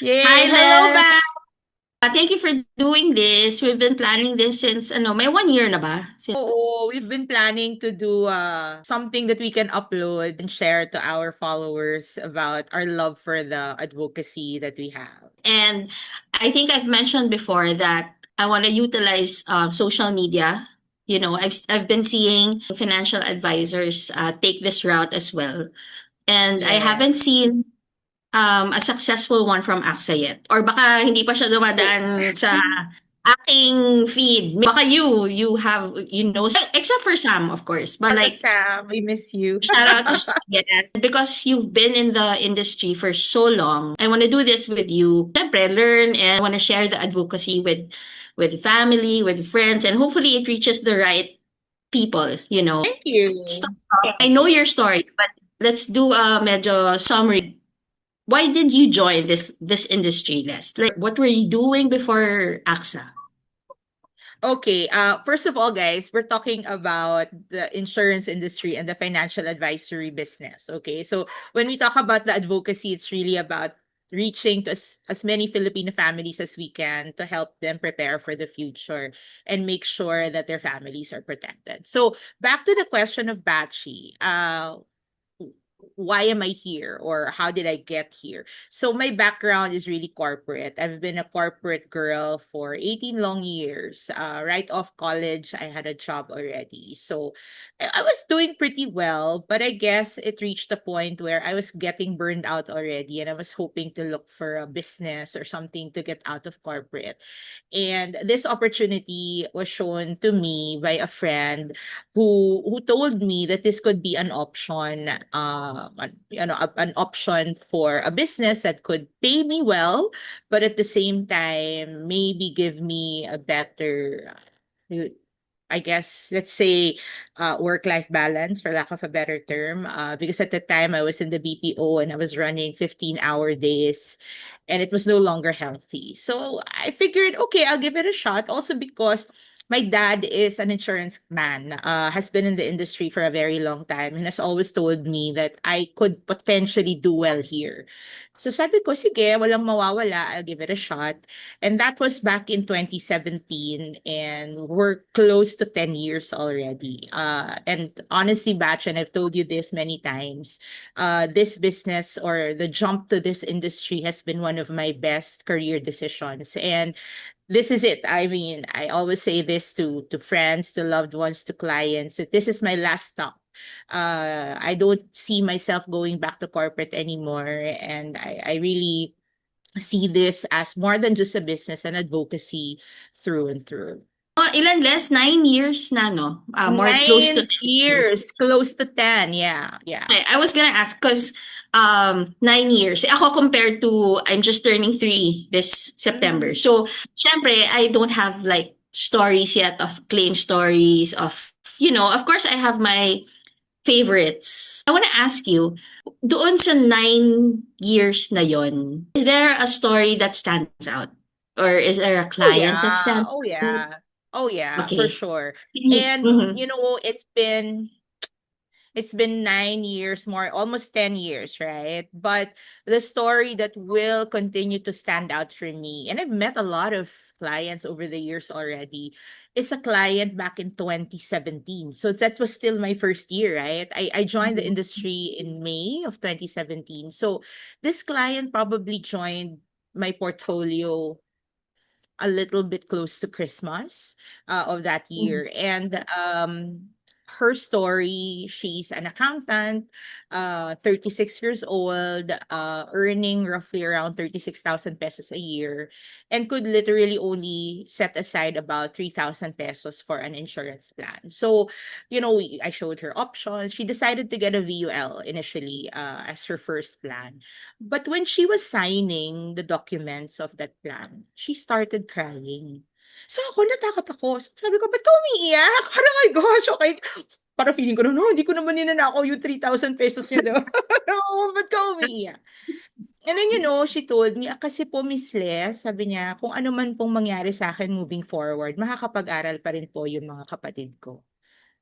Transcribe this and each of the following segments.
Yay! Hi Hello, there. Bam! Thank you for doing this. We've been planning this since may 1 year na ba? Oo, we've been planning to do something that we can upload and share to our followers about our love for the advocacy that we have. And I think I've mentioned before that I want to utilize social media. I've been seeing financial advisors take this route as well. And I Yeah. haven't seen a successful one from AXA yet. Or baka hindi pa siya Wait. dumadaan sa aking feed. Baka you have, except for Sam, of course. But Ate like, Sam, we miss you. shout out to Stan. Because you've been in the industry for so long, I want to do this with you. Siyempre, learn and want to share the advocacy with family, with friends, and hopefully it reaches the right people, Thank you. Start off. I know your story, but let's do a medyo summary. Why did you join this industry, Les? Like, what were you doing before AXA? Okay, first of all, guys, we're talking about the insurance industry and the financial advisory business. Okay, so when we talk about the advocacy, it's really about reaching to as many Filipino families as we can to help them prepare for the future and make sure that their families are protected. So back to the question of Bachi, why am I here or how did I get here? So my background is really corporate. I've been a corporate girl for 18 long years. Right off college, I had a job already. So I was doing pretty well, but I guess it reached a point where I was getting burned out already and I was hoping to look for a business or something to get out of corporate. And this opportunity was shown to me by a friend who told me that this could be an option, an option for a business that could pay me well, but at the same time maybe give me a better, I guess, let's say, work-life balance, for lack of a better term. Because at the time I was in the BPO and I was running 15-hour days, and it was no longer healthy. So I figured, okay, I'll give it a shot. Also because my dad is an insurance man, has been in the industry for a very long time, and has always told me that I could potentially do well here. So sabi ko, sige, walang mawawala, I'll give it a shot. And that was back in 2017, and we're close to 10 years already. And honestly, Batch, and I've told you this many times, this business or the jump to this industry has been one of my best career decisions. And this is it. I mean, I always say this to friends, to loved ones, to clients, that this is my last stop. I don't see myself going back to corporate anymore. And I really see this as more than just a business and advocacy through and through. Ilan, Les? 9 years na, no? More close to 9 10 years. years, close to 10. Yeah, yeah. Okay, I was gonna ask because 9 years. Ako compared to I'm just turning 3 this September. Mm. So, syempre, I don't have like stories yet of claim stories of, of course I have my favorites. I want to ask you, doon sa 9 years na yon, is there a story that stands out? Or is there a Oh client that yeah. stands Oh out? yeah. Oh yeah, for Okay. sure. And Mm-hmm. it's been 9 years, more almost 10 years, right? But the story that will continue to stand out for me, and I've met a lot of clients over the years already, is a client back in 2017. So that was still my first year, right? I joined the industry in May of 2017. So this client probably joined my portfolio a little bit close to Christmas of that Mm-hmm. year. And her story, she's an accountant, 36 years old, earning roughly around 36,000 pesos a year, and could literally only set aside about 3,000 pesos for an insurance plan. So, I showed her options. She decided to get a VUL initially as her first plan. But when she was signing the documents of that plan, she started crying. So ako, natakot ako. Sabi ko, ba't ka umiiyak? Parang, oh my gosh, okay. Parang feeling ko, no, hindi ko naman ninanakaw yung 3,000 pesos niya daw. No, ba't ka umiiyak? And then, she told me, kasi po, Miss Les, sabi niya, kung ano man pong mangyari sa akin moving forward, makakapag-aral pa rin po yung mga kapatid ko.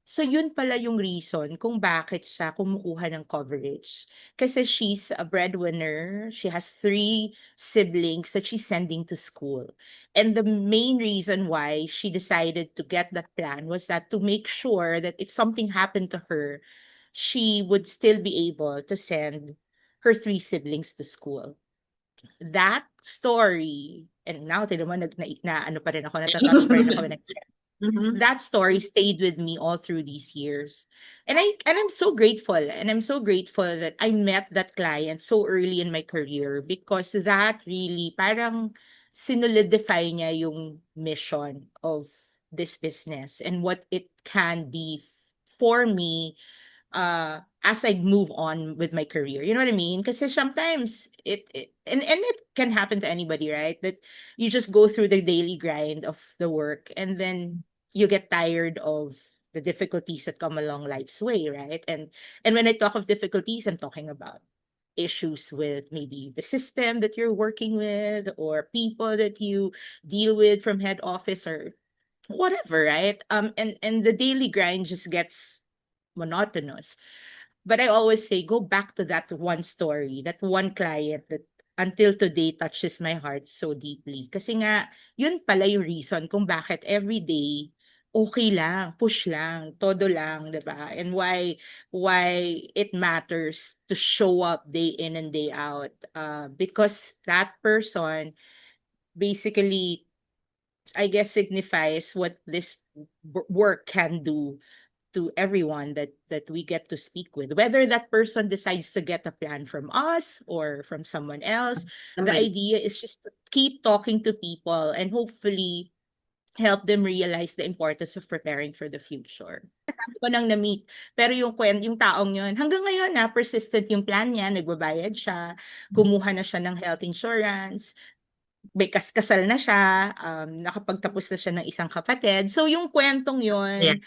So yun pala yung reason kung bakit siya kumukuha ng coverage. Kasi she's a breadwinner, she has 3 siblings that she's sending to school. And the main reason why she decided to get that plan was that to make sure that if something happened to her, she would still be able to send her 3 siblings to school. That story, and now tignan mo na ano pa rin ako, nata-touch pa rin ako when I Mhm. that story stayed with me all through these years. And I'm so grateful. And I'm so grateful that I met that client so early in my career because that really parang sinolidify niya yung mission of this business and what it can be for me as I move on with my career. You know what I mean? Because sometimes and it can happen to anybody, right? That you just go through the daily grind of the work and then you get tired of the difficulties that come along life's way, right? And when I talk of difficulties, I'm talking about issues with maybe the system that you're working with or people that you deal with from head office or whatever, right? And the daily grind just gets monotonous. But I always say, go back to that one story, that one client that until today touches my heart so deeply. Kasi nga, yun pala yung reason kung bakit every day, okay lang, push lang, todo lang, 'di ba? And why it matters to show up day in and day out. Because that person basically, I guess, signifies what this work can do to everyone that we get to speak with, whether that person decides to get a plan from us or from someone else. The Right. idea is just to keep talking to people and hopefully help them realize the importance of preparing for the future. Sabi ko nang na-meet, pero yung taong yun, hanggang ngayon na persistent yung plan niya, nagbabayad siya, kumuha na siya ng health insurance, may kasal na siya, nakapagtapos na siya ng isang kapatid. So yung kwentong Yeah. yun,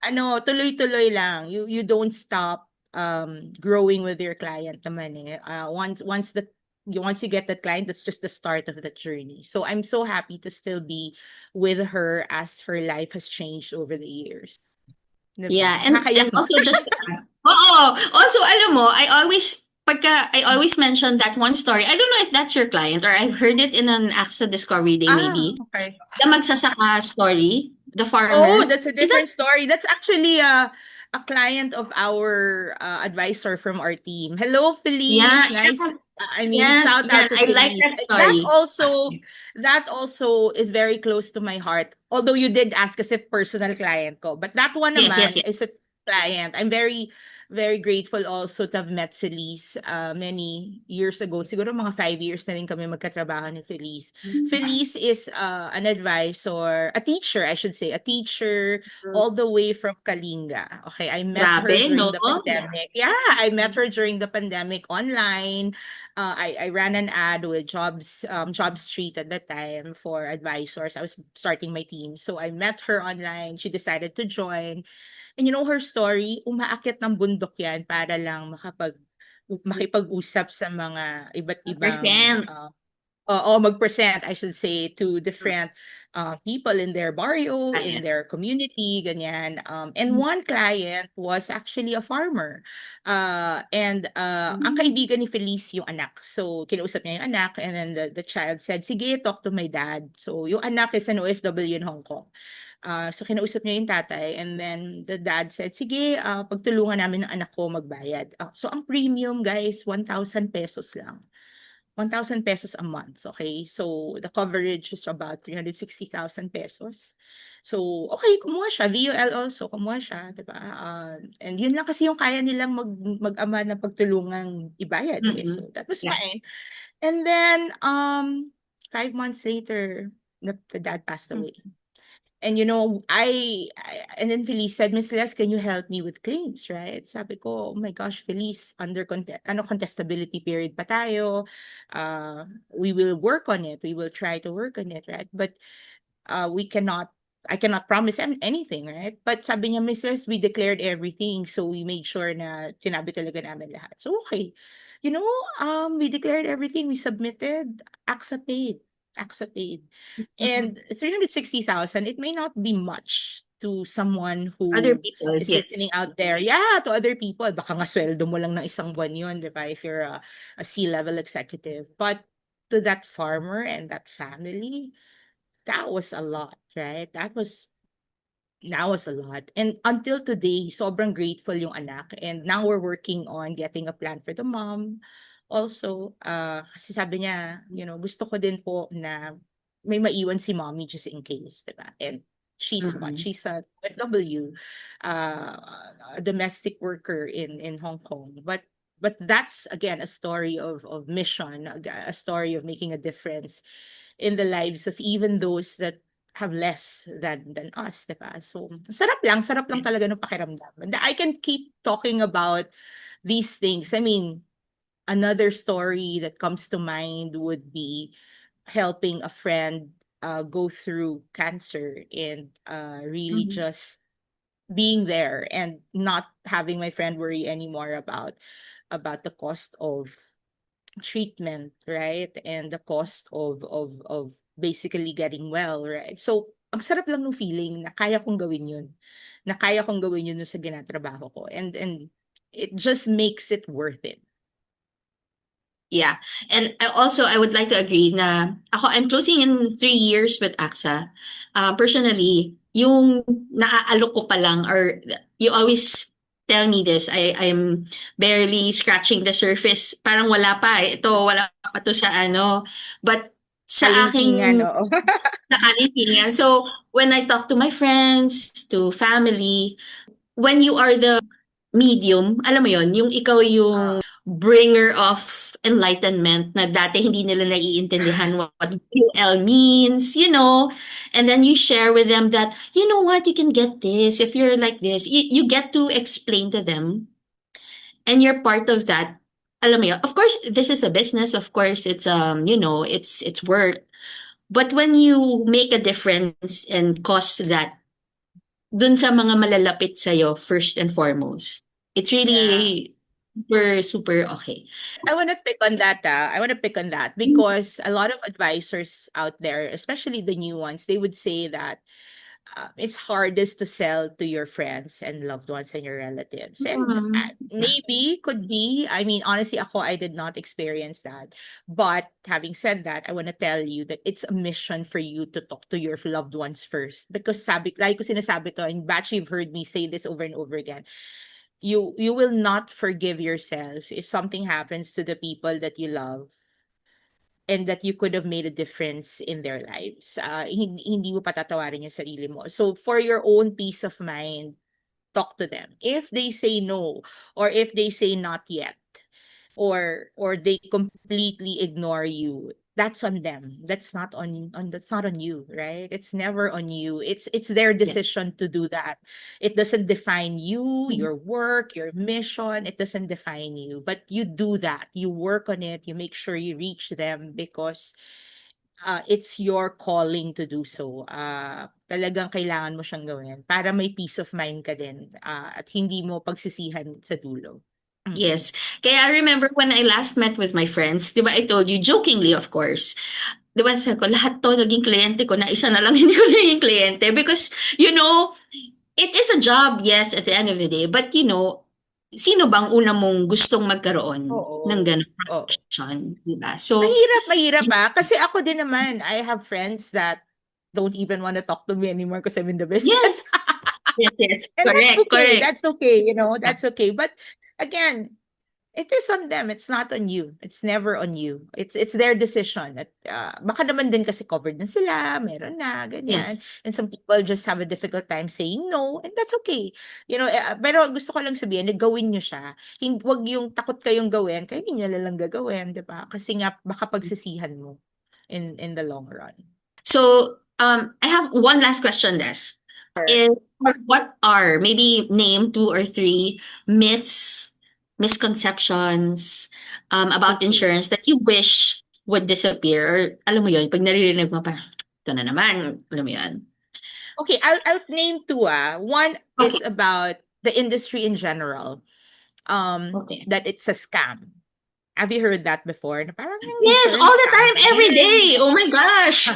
ano, tuloy-tuloy lang. You don't stop growing with your client naman eh. Once you get that client, that's just the start of that journey. So I'm so happy to still be with her as her life has changed over the years. Yeah, 'Di ba? and Nakakayak 'no? also just to add oo, also alam mo, I always mention that one story. I don't know if that's your client or I've heard it in an AXA Discovery Day Ah, maybe. okay. The magsasaka story, the Oh, farmer. that's a Is that different story. That's actually a client of our advisor from our team. Hello, yeah, Felice. Nice. yeah, I mean, yeah, shout yeah, out to I like Felice. that story. That also is very close to my heart. Although you did ask us if personal client ko, but that one Yes, yes, naman yes. is a client. I'm very very grateful also to have met Felice many years ago. Siguro mga 5 years na rin kami magkatrabaho ni Felice. Felice is an advisor, a teacher, I should say, a teacher all the way from Kalinga. Okay, I met her Grabe, during no? the pandemic. Yeah, I met her during the pandemic online. I ran an ad with Job Street at that time for advisors. I was starting my team. So I met her online. She decided to join. And you know her story, umaakyat ng bundok 'yan para lang makipag-usap sa mga iba't ibang, Percent. oo, mag-present, I should say, to different, people in their barrio, in Ayan. their community, ganyan. And one client was actually a farmer. Ang kaibigan ni Felice yung anak. So, kinausap niya yung anak and then the child said, "Sige, talk to my dad." So, yung anak is an OFW in Hong Kong. So kinausap niya yung tatay and then the dad said, "Sige, pagtulungan namin ng anak ko magbayad." So ang premium guys, 1,000 pesos lang. 1,000 pesos a month, okay? So the coverage is about 360,000 pesos. So okay, kumuha siya. VUL also, kumuha siya, 'di ba? And yun lang kasi yung kaya nilang mag-ama ng pagtulungang ibayad eh. Mm. So that was Yeah. fine. And then 5 months later, the dad passed away. And you know, and then Felice said, "Miss Les, can you help me with claims?" Right? Sabi ko, "Oh my gosh, Felice, under contestability period pa tayo. We will work on it. We will try to work on it, right? But we cannot I cannot promise anything, right? But sabi niya, Mrs., we declared everything. So we made sure na sinabi talaga namin lahat. So okay. You know, we declared everything. We submitted. AXA paid. AXA paid. Mhm. And 360,000, it may not be much to someone Other who people, is yes. listening out there. Yeah, to other people. Baka nga sweldo mo lang ng isang buwan yun, di ba? If you're a C-level executive. But to that farmer and that family, that was a lot, right? That was a lot. And until today, sobrang grateful yung anak. And now we're working on getting a plan for the mom. Also, kasi sabi niya, gusto ko din po na may maiwan si mommy just in case, diba? And she's what? Mm-mm. She's a OFW, a domestic worker in Hong Kong. But that's again a story of mission, a story of making a difference in the lives of even those that have less than us, diba? So, sarap lang talaga ng pakiramdam. And I can keep talking about these things. I mean, another story that comes to mind would be helping a friend go through cancer and really Mhm. just being there and not having my friend worry anymore about the cost of treatment, right? And the cost of basically getting well, right? So, ang sarap lang ng feeling na kaya kong gawin yun. Na kaya kong gawin yun sa ginatrabaho ko. And it just makes it worth it. Yeah. And I would like to agree na I'm closing in 3 years with AXA. Personally, yung naaalok ko pa lang, or you always tell me this, I'm barely scratching the surface. Parang wala pa eh. Ito, wala pa to sa ano. But sa Kalintingan, aking oo. nakalitingan. So, when I talk to my friends, to family, when you are the medium, alam mo yon, yung ikaw yung Ah, bringer of enlightenment na dati hindi nila naiintindihan what UL means, and then you share with them that, you know what, you can get this if you're like this. You get to explain to them, and you're part of that. Alam mo yun, of course, this is a business. Of course, it's it's work. But when you make a difference and cause that dun sa mga malalapit sa'yo first and foremost, it's yeah. really super, super okay. I want to pick on that. I want to pick on that because a lot of advisors out there, especially the new ones, they would say that it's hardest to sell to your friends and loved ones and your relatives. And Yeah. maybe could be. I mean, honestly, I did not experience that. But having said that, I want to tell you that it's a mission for you to talk to your loved ones first. Because like ko sinasabi to, and batch you've heard me say this over and over again, you will not forgive yourself if something happens to the people that you love and that you could have made a difference in their lives. Hindi mo patatawarin yung sarili mo. So for your own peace of mind, talk to them. If they say no, or if they say not yet, or they completely ignore you, that's on them. That's not on you, right? It's never on you. It's their Yeah. decision to do that. It doesn't define you, Mhm. your work, your mission. It doesn't define you, but you do that. You work on it. You make sure you reach them because it's your calling to do so. Talagang kailangan mo siyang gawin para may peace of mind ka din, at hindi mo pagsisihan sa dulo. Mm. Yes. Kaya I remember when I last met with my friends, di ba I told you, jokingly of course, di ba sabi ko, lahat to naging kliyente ko, na isa na lang hindi ko naging kliyente. Because, it is a job, yes, at the end of the day. But, sino bang una mong gustong magkaroon ng Oo. ganong Oo. profession, di ba? So, Mahirap, kasi ako din naman, I have friends that don't even wanna talk to me anymore because I'm in the business. yes, yes, yes. And that's Correct, okay, correct. that's okay, Yeah. that's okay. But again, it is on them, it's not on you. It's never on you. It's their decision at, baka naman din kasi covered na sila, meron na, Yes. ganyan. And some people just have a difficult time saying no, and that's okay. Pero gusto ko lang sabihin na gawin niyo siya. 'Wag yung takot kayong gawin kaya hindi niyo na lang gagawin, 'di ba? Kasi nga baka pagsisihan mo in the long run. So, I have one last question, Des. Sure. Is what are, maybe name two or three myths, misconceptions, about Okay. insurance that you wish would disappear, or alam mo yun, pag naririnig mo pa, ito na naman, alam mo yun. Okay, I'll name two. One Okay, is about the industry in general. okay. That it's a scam. Have you heard that before? Na parang yung Yes, all insurance the scam time, pa every din. day. Oh my gosh.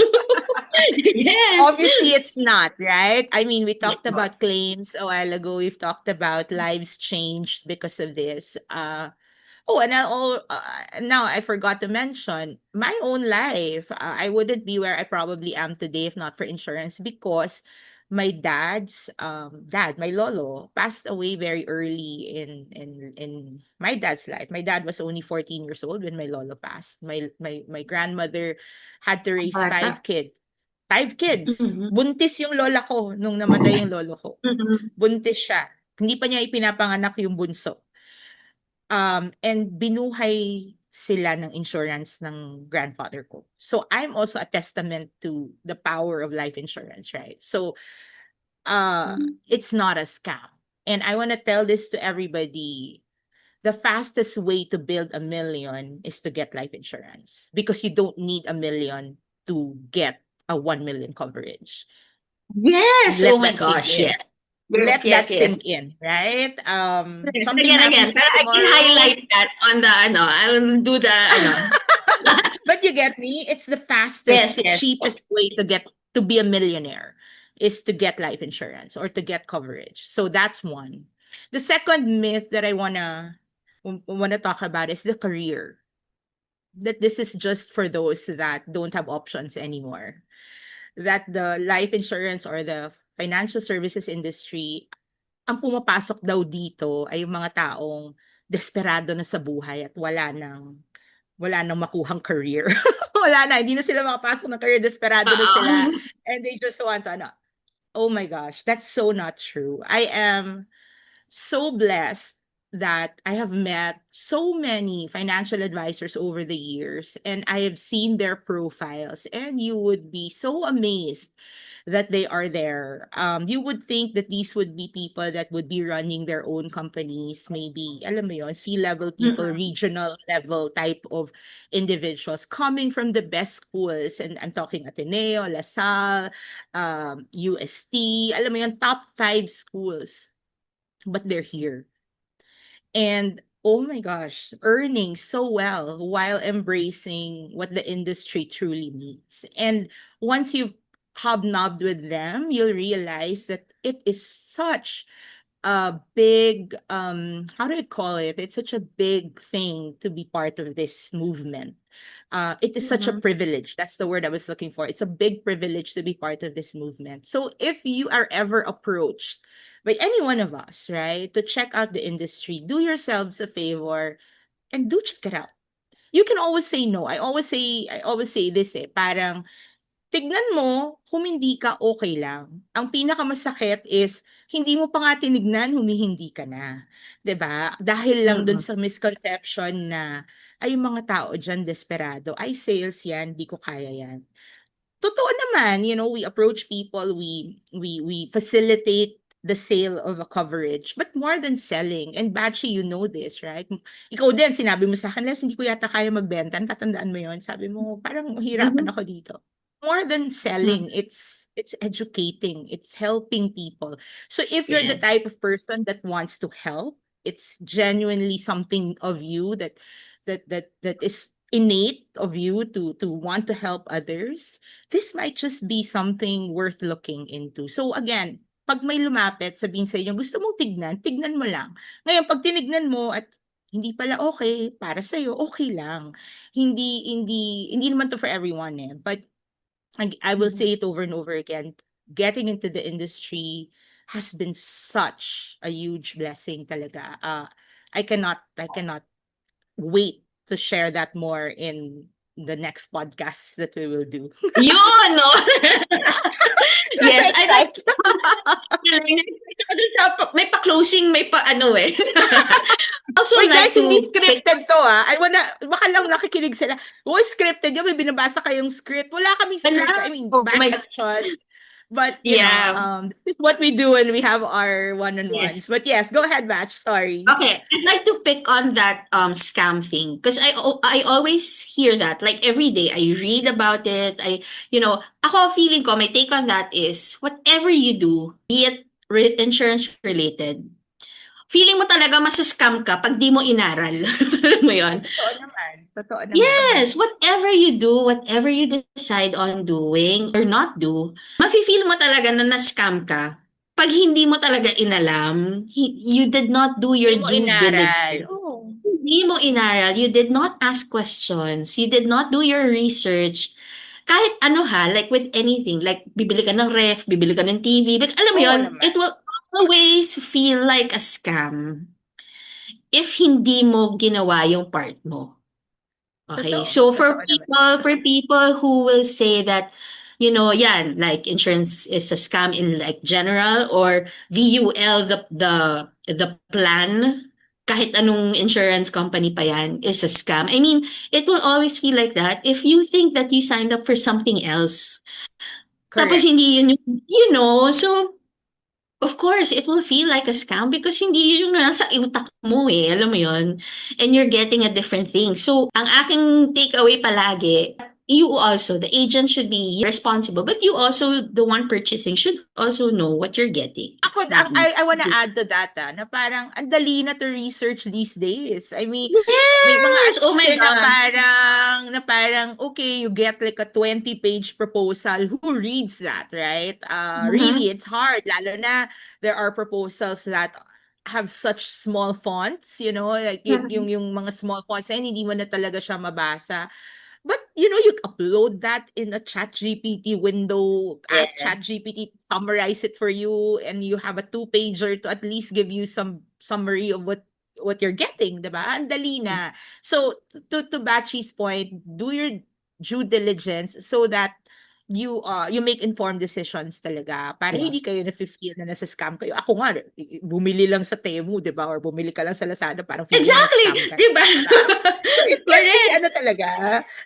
Yes. Obviously, it's not, right? I mean, we talked about Yes. claims a while ago. We've talked about lives changed because of this. Oh, and now I forgot to mention my own life. I wouldn't be where I probably am today if not for insurance because my dad's dad, my lolo, passed away very early in my dad's life. My dad was only 14 years old when my lolo passed. My grandmother had to raise Bata. five kids. Five kids. Mhm. Buntis yung lola ko nung namatay yung lolo ko. Mhm. Buntis siya. Hindi pa niya ipinapanganak yung bunso. And binuhay sila ng insurance ng grandfather ko. So I'm also a testament to the power of life insurance, right? So it's not a scam. And I want to tell this to everybody. The fastest way to build a million is to get life insurance because you don't need a million to get a 1 million coverage. Yes. Oh Let my that sink gosh. in. Yes. Yes, Let yes, that yes. sink in, right? Yes. Something Again. happens to Para you I can tomorrow. highlight that on the ano, I'll do the ano. But you get me? It's the Yes, fastest, yes. cheapest way to get to be a millionaire is to get life insurance or to get coverage. So that's one. The second myth that I wanna talk about is the career. That this is just for those that don't have options anymore. That the life insurance or the financial services industry, ang pumapasok daw dito ay yung mga taong desperado na sa buhay at wala nang makuhang career. Wala na, hindi na sila makapasok ng career, desperado na sila, Oo. and they just want to ano. Oh my gosh, that's so not true. I am so blessed that I have met so many financial advisors over the years and I have seen their profiles and you would be so amazed that they are there. You would think that these would be people that would be running their own companies, maybe, alam mo yon, C-level people, Mm. regional level type of individuals coming from the best schools. And I'm talking Ateneo, LaSalle, UST, alam mo yon, top 5 schools, but they're here. And oh my gosh, earning so well while embracing what the industry truly needs. And once you've hobnobbed with them, you'll realize that it is such a big, how do I call it? It's such a big thing to be part of this movement. It is such a Mhm. privilege. That's the word I was looking for. It's a big privilege to be part of this movement. So if you are ever approached by any one of us, right, to check out the industry, do yourselves a favor and do check it out. You can always say no. I always say this parang tignan mo, kung hindi ka, okay lang. Ang pinakamasakit is, hindi mo pa nga tinignan, humihindi ka na. 'Di ba? Dahil lang dun Mm. sa misconception na, ay yung mga tao diyan desperado, ay sales yan, di ko kaya yan. Totoo naman, we approach people, we facilitate the sale of a coverage, but more than selling, and Batchy, you know this, right? Ikaw din, sinabi mo sa akin, Les, hindi ko yata kaya magbenta. Tatandaan mo yon. Sabi mo, parang mahirapan Mhm. ako dito. More than selling, Mm. it's educating, it's helping people. So if you're the Yes. type of person that wants to help, it's genuinely something of you that is innate of you to want to help others. This might just be something worth looking into. So again, pag may lumapit, sabihin sa inyo, gusto mong tignan, tignan mo lang. Ngayon, pag tinignan mo at hindi pala okay para sa'yo, okay lang. Hindi naman to for everyone but I will Mhm. say it over and over again. Getting into the industry has been such a huge blessing talaga. I cannot wait to share that more in the next podcast that we will do. Yun 'no? That's Yes, I like expect. may pa-closing, may pa-ano, eh. Also Uy guys, like hindi to pick scripted to I wanna, baka lang nakikinig sila. Uy, scripted yun, may binabasa kayong script. Wala kaming script. I hala, mean, oh bad my questions. But, yeah. this is what we do when we have our Yes. one-on-ones. But yes, go ahead, Batch. Sorry. Okay, I'd like to pick on that scam thing because I always hear that like every day I read about it. Ako feeling ko my take on that is whatever you do, be it insurance related, feeling mo talaga masascam ka pag di mo inaral. Alam mo 'yon? Totoo naman. Totoo naman. Yes, whatever you do, whatever you decide on doing or not do, mafe-feel mo talaga na na-scam ka. Pag hindi mo talaga inalam, you did not do Hindi your mo due inaral. diligence. Oo. Hindi mo inaral, you did not ask questions, you did not do your research. Kahit ano ha, like with anything, like bibili ka ng ref, bibili ka ng TV, like alam mo Oo yun, naman. it will always feel like a scam if hindi mo ginawa yung part mo. Okay, Totoo. so Totoo naman. for people who will say that, yan, like insurance is a scam in like general or VUL, the plan, kahit anong insurance company pa yan, is a scam. I mean, it will always feel like that if you think that you signed up for something else. Tapos Correct. hindi yun yung, so of course, it will feel like a scam because hindi yun yung nasa utak mo eh, alam mo yun? And you're getting a different thing. So, ang aking takeaway palagi, you also, the agent should be responsible, but you also, the one purchasing, should also know what you're getting. Ako, I wanna add to that, na parang ang dali na to research these days. I mean, may mga Yes! ano Oh my kasi gosh! na parang, okay, you get like a 20-page proposal. Who reads that, right? Mhm. Really, it's hard. Lalo na there are proposals that have such small fonts, like Mhm. yung mga small fonts na hindi mo na talaga siya mabasa. But you upload that in a ChatGPT window, ask Yes. ChatGPT to summarize it for you, and you have a two-pager to at least give you some summary of what you're getting, diba? Ang dali na. So to Bachi's point, do your due diligence so that you make informed decisions talaga para hindi Yes. kayo na-feel na nasa-scam kayo. Ako nga, bumili lang sa Temu, 'di ba? Or bumili ka lang sa Lazada, parang feeling mo Exactly! na-scam ka, Di ba? 'di ba? So it can be Correct! ano talaga,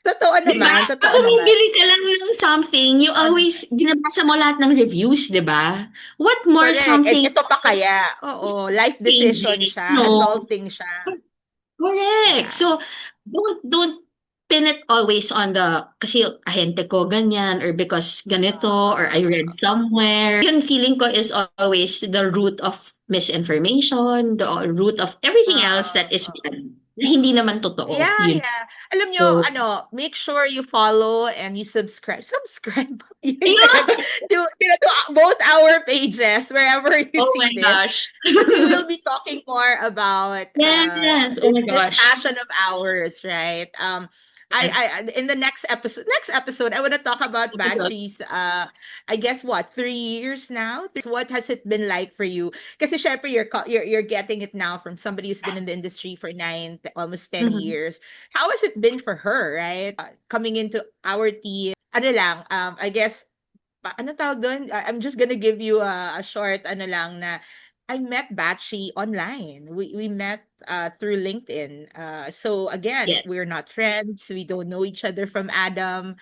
totoo Di ba? naman, totoo Kapag naman. bumibili ka lang ng something, you Totoo always, naman. binabasa mo lahat ng reviews, di ba? What more Correct. And something ito pa kaya, oo, life decision changing, siya, adulting siya. correct. Yeah. So, don't pin it always on kasi ahente ko ganyan, or because ganito, or I read somewhere. Yung feeling ko is always the root of misinformation, the root of everything else that is Oo. bad, na hindi naman totoo. Yeah, Yun. yeah. Alam niyo, So, make sure you follow and you subscribe. Subscribe. Yan. ayun! To both our pages, wherever you Oh see my this. gosh. Because we will be talking more about Yes. Oh my this gosh. passion of ours, right? In the next episode, I want to talk about Yes. Bachi's, I guess what, 3 years now? 3 years. What has it been like for you? Kasi syempre you're getting it now from somebody who's been in the industry for almost 10 Mhm. years. How has it been for her, right? Coming into our team, ano lang, I guess, ano tawag doon? I'm just gonna give you a short ano lang na I met Batchy online. We met through LinkedIn. So again, Yes. we're not friends. We don't know each other from Adam.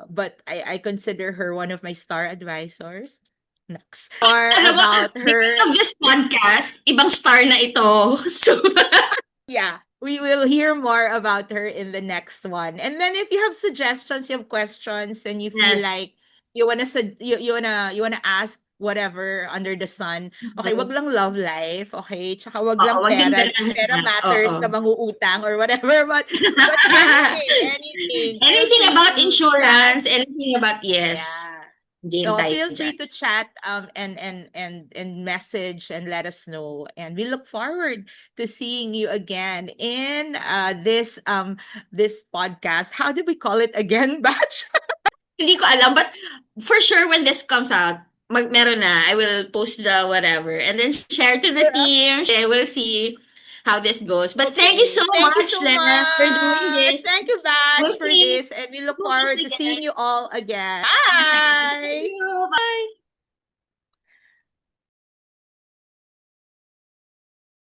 But I consider her one of my star advisors. Next. More Alam mo, about because her. of this podcast, ibang star na ito. So, Yeah, we will hear more about her in the next one. And then if you have suggestions, you have questions, and you feel yes. like you wanna ask whatever under the sun. Okay, wag Mhm. lang love life, okay? Tsaka wag Oo, lang wag yung pera. gano'n Pera na, oo. matters na mangungutang or whatever. But anything. Feel Anything free about to chat. insurance, anything about, yes, Yeah. game So tayo feel free diyan. to chat and message and let us know. And we look forward to seeing you again in this podcast. How do we call it again, Batch? Hindi ko alam, but for sure when this comes out, meron na. I will post the whatever and then share to the team. I will see how this goes. But thank you so Okay. Thank you much, so Lena, for doing much. this. Thank you, Batch, We'll for see this. And we look you forward to again. seeing you all again. Yes, again. Thank Bye. you. Bye.